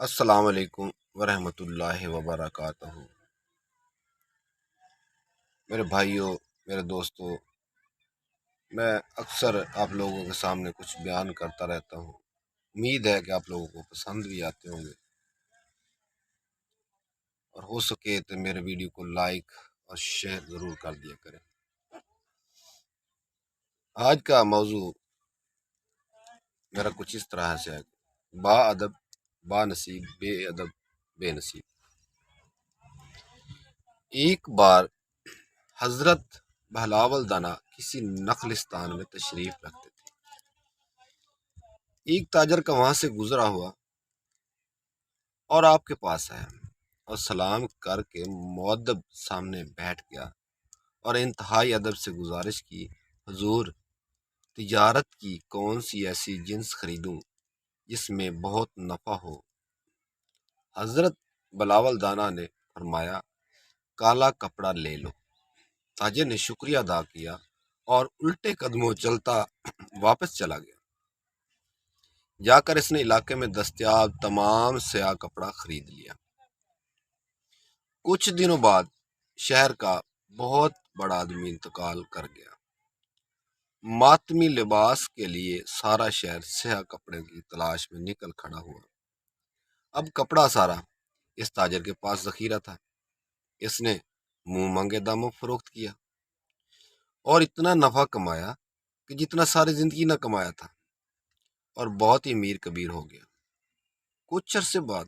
السلام علیکم ورحمۃ اللہ وبرکاتہ۔ میرے بھائیوں، میرے دوستوں، میں اکثر آپ لوگوں کے سامنے کچھ بیان کرتا رہتا ہوں۔ امید ہے کہ آپ لوگوں کو پسند بھی آتے ہوں گے، اور ہو سکے تو میرے ویڈیو کو لائک اور شیئر ضرور کر دیا کریں۔ آج کا موضوع میرا کچھ اس طرح سے ہے: با ادب با نصیب، بے ادب بے نصیب۔ ایک بار حضرت بہلاول دانا کسی نخلستان میں تشریف رکھتے تھے۔ ایک تاجر کا وہاں سے گزرا ہوا اور آپ کے پاس آیا اور سلام کر کے مؤدب سامنے بیٹھ گیا اور انتہائی ادب سے گزارش کی: حضور، تجارت کی کون سی ایسی جنس خریدوں جس میں بہت نفع ہو؟ حضرت بلاول دانا نے فرمایا: کالا کپڑا لے لو۔ تاجر نے شکریہ ادا کیا اور الٹے قدموں چلتا واپس چلا گیا۔ جا کر اس نے علاقے میں دستیاب تمام سیاہ کپڑا خرید لیا۔ کچھ دنوں بعد شہر کا بہت بڑا آدمی انتقال کر گیا۔ ماتمی لباس کے لیے سارا شہر سیاہ کپڑے کی تلاش میں نکل کھڑا ہوا۔ اب کپڑا سارا اس تاجر کے پاس ذخیرہ تھا۔ اس نے منہ مانگے داموں فروخت کیا اور اتنا نفع کمایا کہ جتنا ساری زندگی نہ کمایا تھا، اور بہت ہی امیر کبیر ہو گیا۔ کچھ عرصے بعد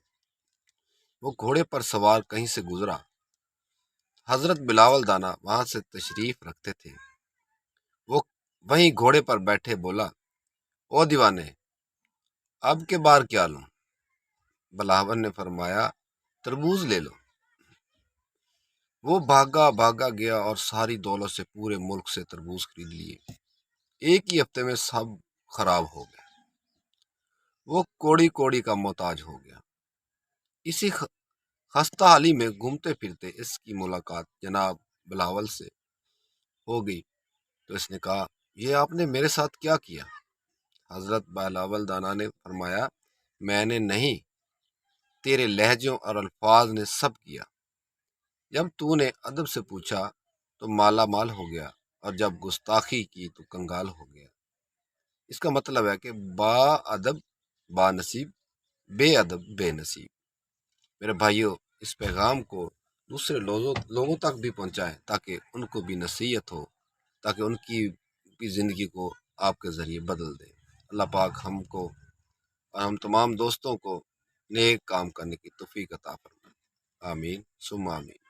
وہ گھوڑے پر سوار کہیں سے گزرا۔ حضرت بلاول دانا وہاں سے تشریف رکھتے تھے۔ وہ وہیں گھوڑے پر بیٹھے بولا: او دیوانے، اب کے بار کیا لوں؟ بلاول نے فرمایا: تربوز لے لو۔ وہ بھاگا گیا اور ساری دولت سے پورے ملک سے تربوز خرید لیے۔ ایک ہی ہفتے میں سب خراب ہو گئے۔ وہ کوڑی کوڑی کا محتاج ہو گیا۔ اسی خستہ حالی میں گھومتے پھرتے اس کی ملاقات جناب بلاول سے ہو گئی، تو اس نے کہا: یہ آپ نے میرے ساتھ کیا کیا؟ حضرت بلاول دانا نے فرمایا: میں نے نہیں، تیرے لہجوں اور الفاظ نے سب کیا۔ جب تو نے ادب سے پوچھا تو مالا مال ہو گیا، اور جب گستاخی کی تو کنگال ہو گیا۔ اس کا مطلب ہے کہ با ادب با نصیب، بے ادب بے نصیب۔ میرے بھائیوں، اس پیغام کو دوسرے لوگوں تک بھی پہنچائیں تاکہ ان کو بھی نصیحت ہو، تاکہ ان کی بھی زندگی کو آپ کے ذریعے بدل دیں۔ اللہ پاک ہم کو اور ہم تمام دوستوں کو نیک کام کرنے کی توفیق عطا فرمائے۔ آمین ثم آمین۔